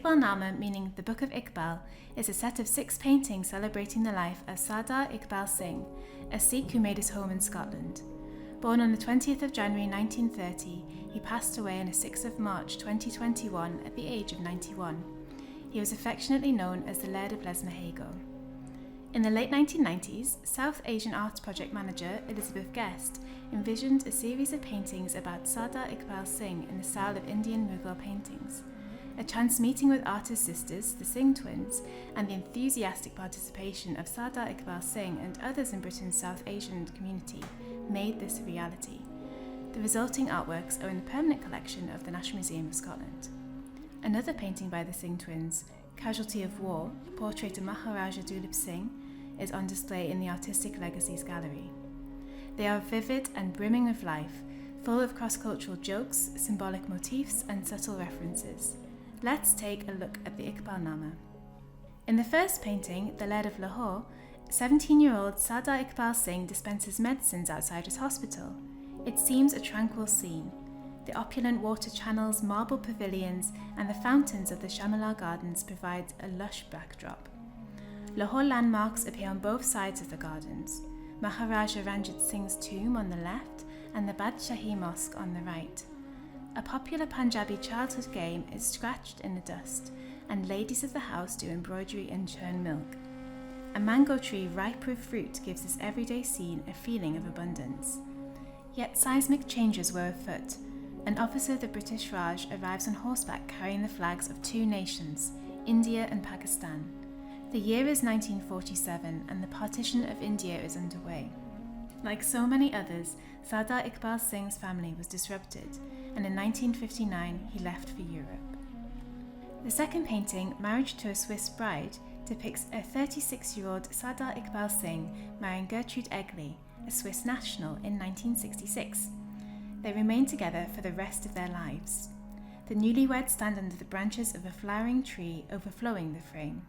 Iqbalnama, meaning the Book of Iqbal, is a set of 6 paintings celebrating the life of Sardar Iqbal Singh, a Sikh who made his home in Scotland. Born on the 20th of January 1930, he passed away on the 6th of March 2021 at the age of 91. He was affectionately known as the Laird of Lesmahagow. In the late 1990s, South Asian Arts Project Manager Elizabeth Guest envisioned a series of paintings about Sardar Iqbal Singh in the style of Indian Mughal paintings. A chance meeting with artist sisters, the Singh twins, and the enthusiastic participation of Sardar Iqbal Singh and others in Britain's South Asian community made this a reality. The resulting artworks are in the permanent collection of the National Museum of Scotland. Another painting by the Singh twins, Casualty of War, a portrait of Maharaja Dulip Singh, is on display in the Artistic Legacies Gallery. They are vivid and brimming with life, full of cross-cultural jokes, symbolic motifs, and subtle references. Let's take a look at the Iqbalnama. In the first painting, The Lad of Lahore, 17-year-old Sardar Iqbal Singh dispenses medicines outside his hospital. It seems a tranquil scene. The opulent water channels, marble pavilions, and the fountains of the Shamilar Gardens provide a lush backdrop. Lahore landmarks appear on both sides of the gardens. Maharaja Ranjit Singh's tomb on the left and the Badshahi Mosque on the right. A popular Panjabi childhood game is scratched in the dust, and ladies of the house do embroidery and churn milk. A mango tree ripe with fruit gives this everyday scene a feeling of abundance. Yet seismic changes were afoot. An officer of the British Raj arrives on horseback carrying the flags of 2 nations, India and Pakistan. The year is 1947 and the partition of India is underway. Like so many others, Sardar Iqbal Singh's family was disrupted, and in 1959 he left for Europe. The second painting, Marriage to a Swiss Bride, depicts a 36-year-old Sardar Iqbal Singh marrying Gertrude Egley, a Swiss national, in 1966. They remain together for the rest of their lives. The newlyweds stand under the branches of a flowering tree overflowing the frame.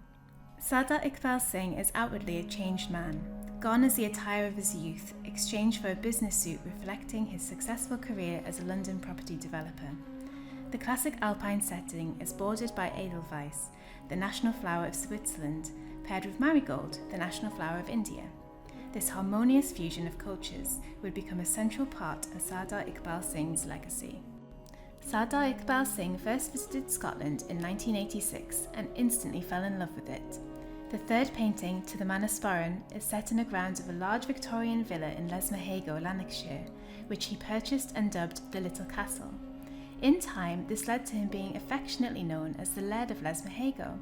Sardar Iqbal Singh is outwardly a changed man. Gone is the attire of his youth, exchanged for a business suit reflecting his successful career as a London property developer. The classic alpine setting is bordered by Edelweiss, the national flower of Switzerland, paired with marigold, the national flower of India. This harmonious fusion of cultures would become a central part of Sardar Iqbal Singh's legacy. Sardar Iqbal Singh first visited Scotland in 1986 and instantly fell in love with it. The third painting, To the Manasparan, is set in the grounds of a large Victorian villa in Lesmahagow, Lanarkshire, which he purchased and dubbed the Little Castle. In time, this led to him being affectionately known as the Laird of Lesmahagow.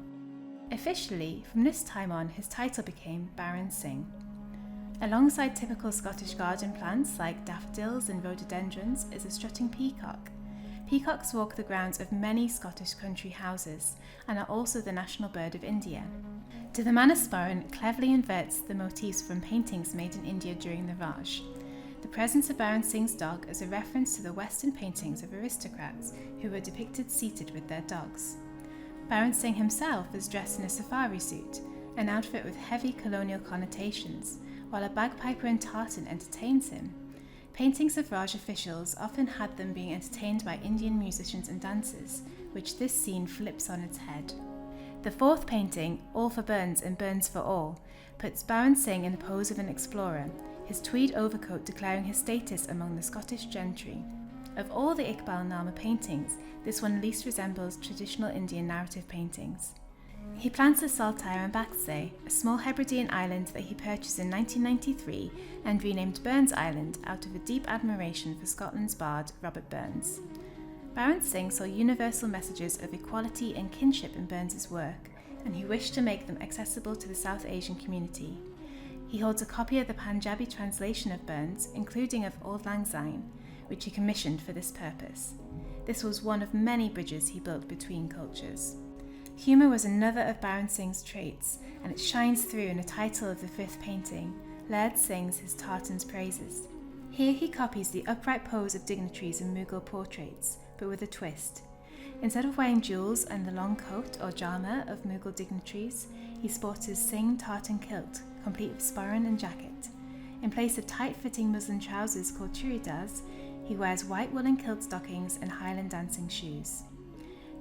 Officially, from this time on, his title became Baron Singh. Alongside typical Scottish garden plants like daffodils and rhododendrons is a strutting peacock. Peacocks walk the grounds of many Scottish country houses and are also the national bird of India. To the Manasparan cleverly inverts the motifs from paintings made in India during the Raj. The presence of Baron Singh's dog is a reference to the Western paintings of aristocrats who were depicted seated with their dogs. Baron Singh himself is dressed in a safari suit, an outfit with heavy colonial connotations, while a bagpiper in tartan entertains him. Paintings of Raj officials often had them being entertained by Indian musicians and dancers, which this scene flips on its head. The fourth painting, All for Burns and Burns for All, puts Baron Singh in the pose of an explorer, his tweed overcoat declaring his status among the Scottish gentry. Of all the Iqbalnama paintings, this one least resembles traditional Indian narrative paintings. He plants a saltire on Batsay, a small Hebridean island that he purchased in 1993 and renamed Burns Island out of a deep admiration for Scotland's bard Robert Burns. Baron Singh saw universal messages of equality and kinship in Burns's work, and he wished to make them accessible to the South Asian community. He holds a copy of the Panjabi translation of Burns, including of Auld Lang Syne, which he commissioned for this purpose. This was one of many bridges he built between cultures. Humour was another of Baron Singh's traits, and it shines through in the title of the fifth painting, Laird Sings His Tartan's Praises. Here he copies the upright pose of dignitaries in Mughal portraits, but with a twist. Instead of wearing jewels and the long coat or jama of Mughal dignitaries, he sports his Singh Tartan kilt, complete with sporran and jacket. In place of tight-fitting muslin trousers called churidas, he wears white woolen kilt stockings and Highland dancing shoes.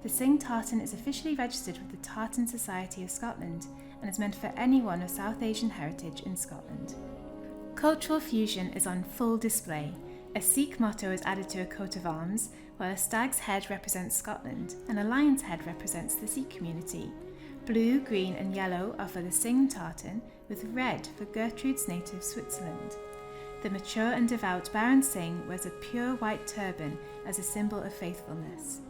The Singh Tartan is officially registered with the Tartan Society of Scotland and is meant for anyone of South Asian heritage in Scotland. Cultural fusion is on full display. A Sikh motto is added to a coat of arms, while a stag's head represents Scotland and a lion's head represents the Sikh community. Blue, green and yellow are for the Singh Tartan, with red for Gertrude's native Switzerland. The mature and devout Baron Singh wears a pure white turban as a symbol of faithfulness.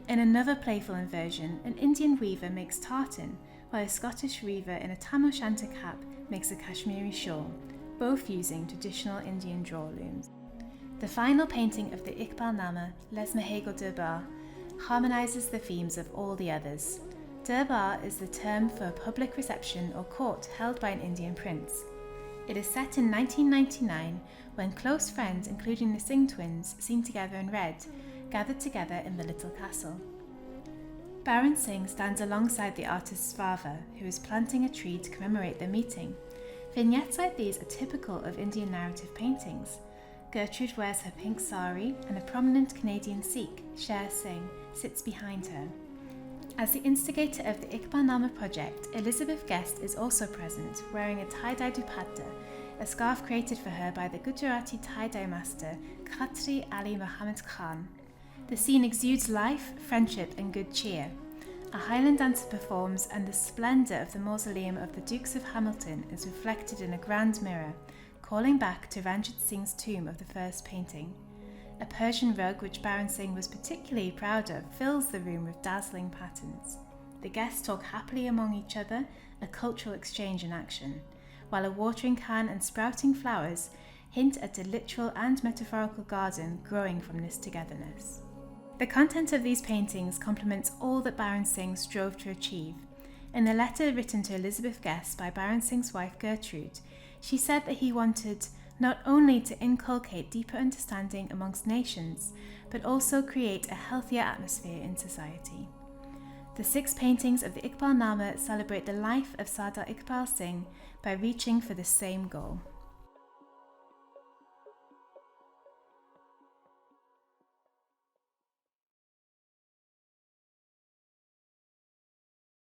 In another playful inversion, an Indian weaver makes tartan, while a Scottish weaver in a tam o' shanter cap makes a Kashmiri shawl, both using traditional Indian draw looms. The final painting of the Iqbalnama, Lesmahagow Durbar, harmonises the themes of all the others. Durbar is the term for a public reception or court held by an Indian prince. It is set in 1999 when close friends, including the Singh twins, seen together in red, gathered together in the little castle. Baron Singh stands alongside the artist's father, who is planting a tree to commemorate their meeting. Vignettes like these are typical of Indian narrative paintings. Gertrude wears her pink sari and a prominent Canadian Sikh, Sher Singh, sits behind her. As the instigator of the Iqbalnama project, Elizabeth Guest is also present, wearing a tie-dye dupatta, a scarf created for her by the Gujarati tie-dye master Khatri Ali Muhammad Khan. The scene exudes life, friendship and good cheer. A Highland dancer performs and the splendour of the mausoleum of the Dukes of Hamilton is reflected in a grand mirror, calling back to Ranjit Singh's tomb of the first painting. A Persian rug, which Baron Singh was particularly proud of, fills the room with dazzling patterns. The guests talk happily among each other, a cultural exchange in action, while a watering can and sprouting flowers hint at a literal and metaphorical garden growing from this togetherness. The content of these paintings complements all that Baron Singh strove to achieve. In the letter written to Elizabeth Guest by Baron Singh's wife Gertrude, she said that he wanted not only to inculcate deeper understanding amongst nations, but also create a healthier atmosphere in society. The 6 paintings of the Iqbalnama celebrate the life of Sardar Iqbal Singh by reaching for the same goal.